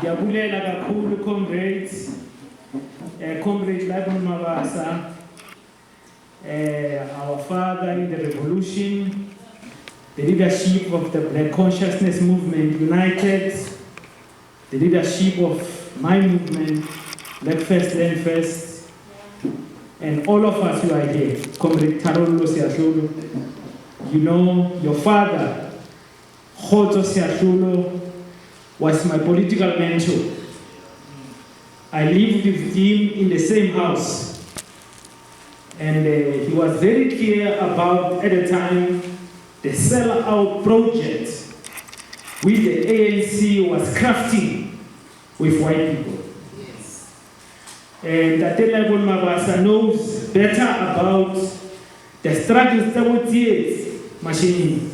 Yabulela kakhulu comrades, comrade Andile Mngxitama, our father in the revolution, the leadership of the Black Conciousness Movement United, the leadership of my movement, Black First, Land First, and all of us who are here, Comrade Tarolo Siasholo, you know, your father, Soweto Siasholo, was my political mentor. I lived with him in the same house. And he was very clear about, at the time, the sell-out project which the ANC was crafting with white people. Yes. And Andile Mngxitama knows better about the struggles that were machine.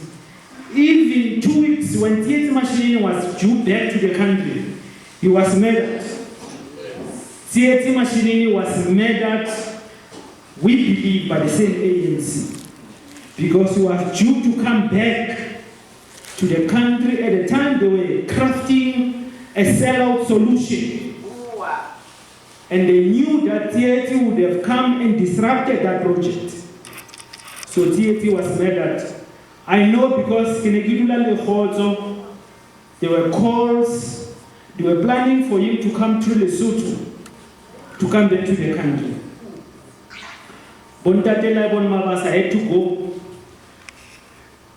Even 2 weeks when T.H. Machine was due back to the country, he was murdered. T.H. Machine was murdered, we believe, by the same ANC, because he was due to come back to the country. At the time, they were crafting a sellout solution. And they knew that T.H. would have come and disrupted that project. So T.H. was murdered. I know because there were calls, they were planning for him to come to Lesotho, to come back to the country. Andile Mngxitama had to go,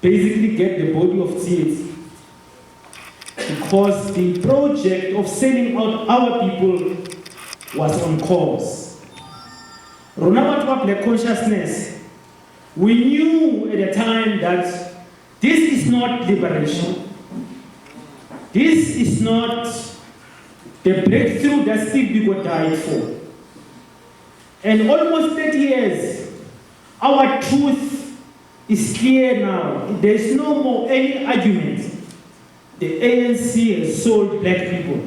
basically get the body of T.H. because the project of selling out our people was on course. Rona Black Consciousness, we knew at the time that this is not liberation. This is not the breakthrough that Steve Biko died for. And almost 30 years, our truth is clear now. There is no more any argument. The ANC has sold black people.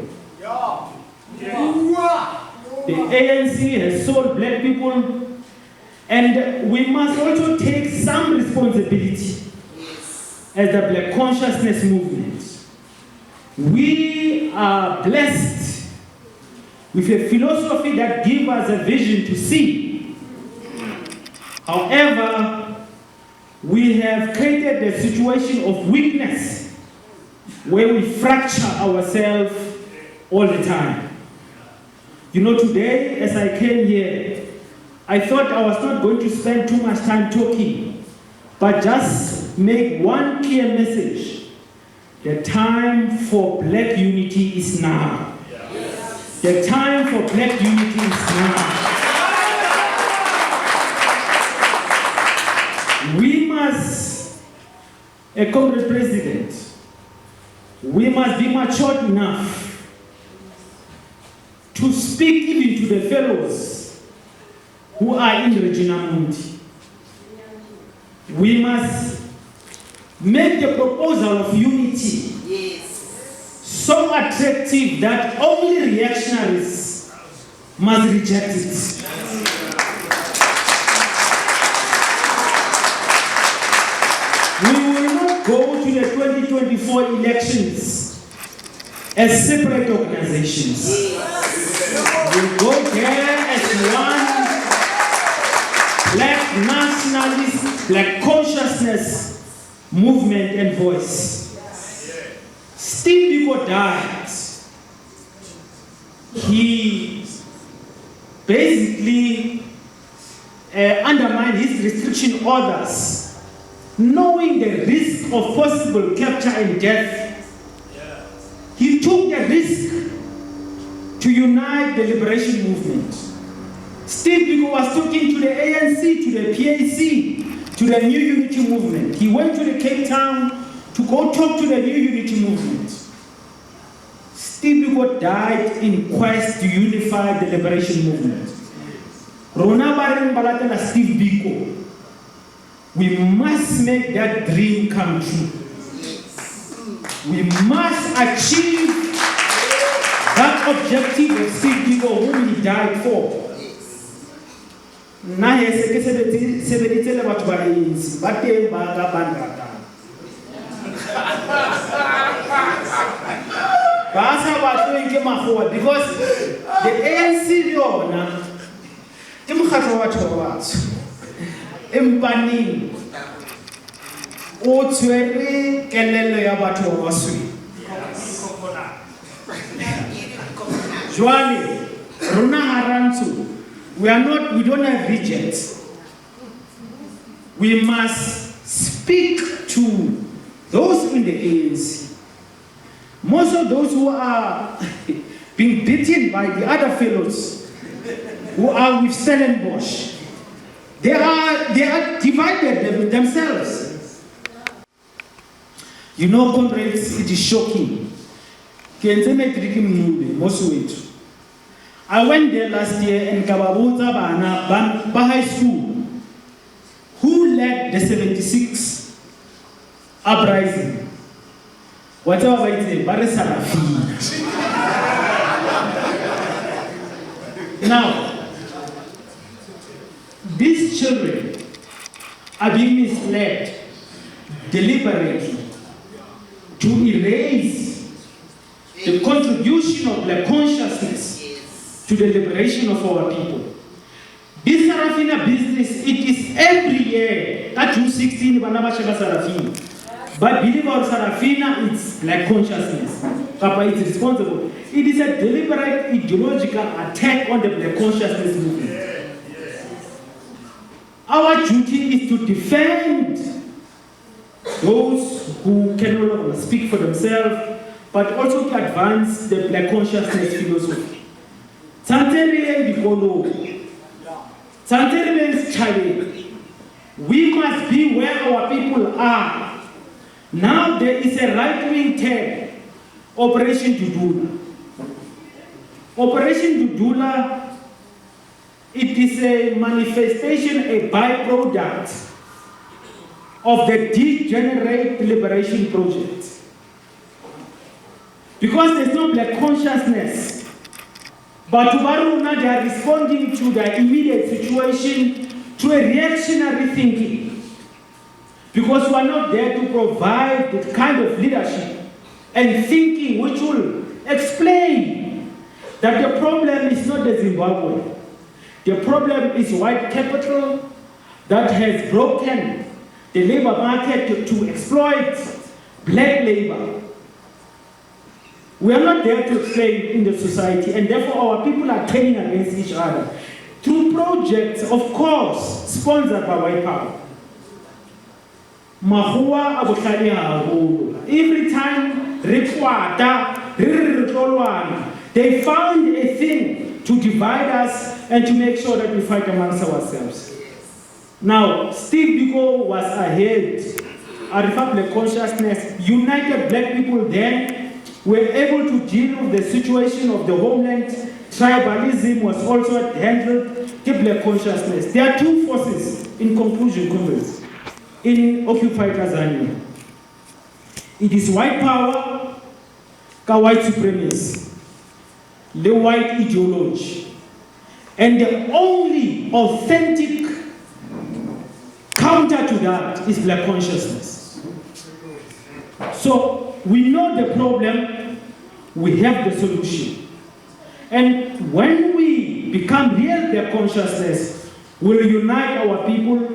The ANC has sold black people. And we must also take some responsibility as the Black Consciousness Movement. We are blessed with a philosophy that gives us a vision to see. However, we have created a situation of weakness where we fracture ourselves all the time. You know, today, as I came here, I thought I was not going to spend too much time talking, but just make one clear message. The time for black unity is now. Yes. The time for black unity is now. We must, a Congress President, we must be mature enough to speak even to the fellows who are in Regina Mundi. We must make the proposal of unity so attractive that only reactionaries must reject it. We will not go to the 2024 elections as separate organizations. We'll go there as one Black nationalist, Black consciousness movement and voice. Steve Biko died. He basically undermined his restriction orders, knowing the risk of possible capture and death. He took the risk to unite the liberation movement. Steve Biko was talking to the ANC, to the PAC, to the New Unity Movement. He went to the Cape Town to go talk to the New Unity Movement. Steve Biko died in quest to unify the liberation movement. Rona Bareng Balatela Steve Biko. We must make that dream come true. We must achieve that objective of Steve Biko whom he died for. Nahe sebeditse le batho ba ANC ba teng ba ka bandata. Because the ANC yona ke mokgatlo wa batho ba batsho empaneng o tshwere kelello ya batho ba basweu. Jwale rona harantsho, we don't have rejects. We must speak to those in the ANC. Most of those who are being beaten by the other fellows who are with Stellenbosch, they are divided themselves. You know, comrades, it is shocking. I went there last year and Kababuta Bana High School, who led the 76 uprising. Whatever it is, but it's now, these children are being misled deliberately to erase the contribution of Black consciousness to the liberation of our people. This Sarafina business, it is every year at June 16, Sarafina. But believe our Sarafina, it's Black consciousness. Papa is responsible. It is a deliberate ideological attack on the Black consciousness movement. Our duty is to defend those who can no longer speak for themselves, but also to advance the Black consciousness philosophy. We must be where our people are. Now there is a right-wing term, Operation Dudula. Operation Dudula, it is a manifestation, a byproduct of the Degenerate Liberation Project. Because there's no Black consciousness, but Tubaruna, they are responding to the immediate situation, to a reactionary thinking. Because we are not there to provide the kind of leadership and thinking which will explain that the problem is not the Zimbabwe. The problem is white capital that has broken the labor market to exploit Black labor. We are not there to explain in the society, and therefore our people are turning against each other through projects, of course, sponsored by white power. Every time they found a thing to divide us and to make sure that we fight amongst ourselves. Now, Steve Biko was ahead. Black consciousness, united Black people then were able to deal with the situation of the homeland. Tribalism was also handled. Black consciousness. There are two forces, in conclusion, comrades, in occupied Tanzania. It is white power, white supremacy, the white ideology. And the only authentic counter to that is Black consciousness. So we know the problem, we have the solution. And when we become real Black consciousness, we'll unite our people.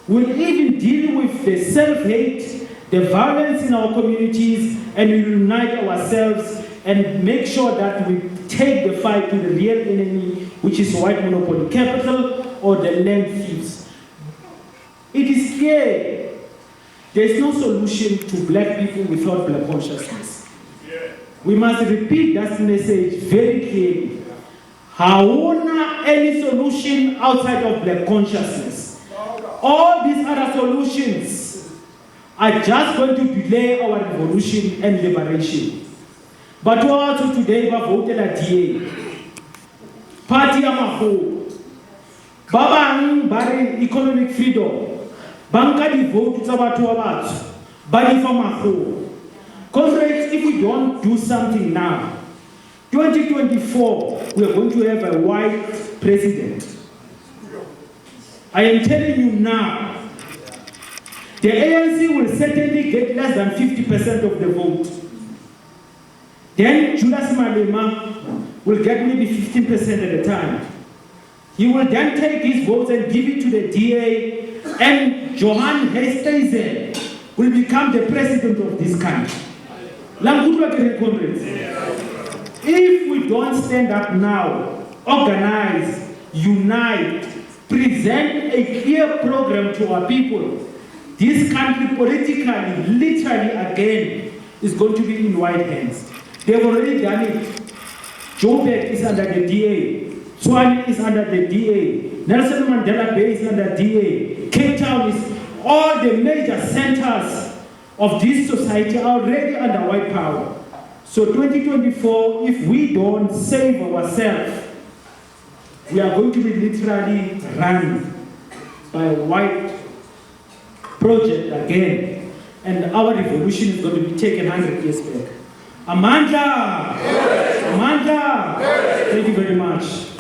We'll even deal with the self-hate, the violence in our communities, and we'll unite ourselves and make sure that we take the fight to the real enemy, which is white monopoly capital or the land thieves. It is clear there is no solution to Black people without Black consciousness. We must repeat that message very clearly. Hauna any solution outside of Black consciousness. All these other solutions are just going to delay our revolution and liberation. But also today, we voted at DA. Party Amaho. Babang Bari economic freedom. Banka di vote Sabatu Abat. Bari Famaho. Comrades, if we don't do something now, 2024, we are going to have a white president. I am telling you now, the ANC will certainly get less than 50% of the vote. Then Julius Malema will get maybe 15% at a time. He will then take his votes and give it to the DA, and Johan Hesteysen will become the president of this country. If we don't stand up now, organize, unite, present a clear program to our people, this country politically, literally again, is going to be in white hands. They've already done it. Joburg is under the DA. Tshwane is under the DA. Nelson Mandela Bay is under DA. Cape Town is, all the major centers of this society are already under white power. So 2024, if we don't save ourselves, we are going to be literally run by a white project again. And our revolution is going to be taken 100 years back. Amanda! Amanda! Thank you very much.